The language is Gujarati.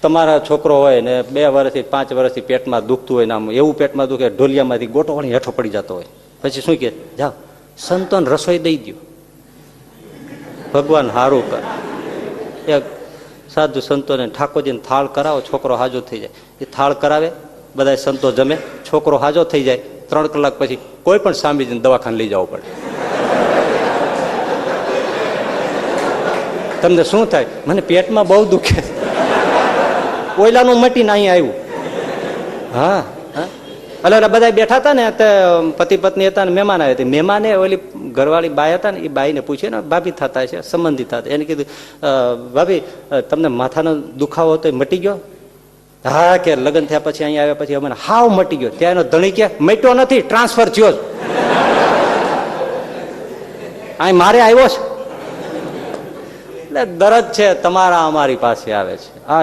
તમારા છોકરો હોય ને 2 વર્ષથી 5 વર્ષથી પેટમાં દુખતું હોય ને આમ એવું પેટમાં દુખે ઢોલિયામાંથી ગોટો વળી હેઠો પડી જતો હોય, પછી શું કે જાઓ સંતોન રસોઈ દઈ દો, ભગવાન હારું કરે. એક સાધુ સંતોને ઠાકોરજીને થાળ કરાવો, છોકરો હાજો થઈ જાય. એ થાળ કરાવે, બધા સંતો જમે, છોકરો હાજો થઈ જાય. 3 કલાક પછી કોઈ પણ સ્વામીજીને દવાખાને લઈ જવું પડે. તમને શું થાય? મને પેટમાં બહુ દુખે, ઓયલાનું મટીને અહીંયા આવ્યું. હા હા, એટલે બધા બેઠા હતા ને, પતિ પત્ની હતા ને મહેમાન આવ્યા હતા. મહેમાને ઓલી ઘરવાળી બાઈ હતા ને, એ બાઈને પૂછે ને, ભાભી થતા છે, સંબંધી થતા, એને કીધું ભાભી તમને માથાનો દુખાવો હતો મટી ગયો? હા કે લગ્ન થયા પછી અહીંયા આવ્યા પછી અમને હાવ મટી ગયો. ત્યાં એનો ધણી કે મટ્યો નથી, ટ્રાન્સફર થયો જ, અહીં મારે આવ્યો છે. એટલે દરદ છે તમારા અમારી પાસે આવે છે. આ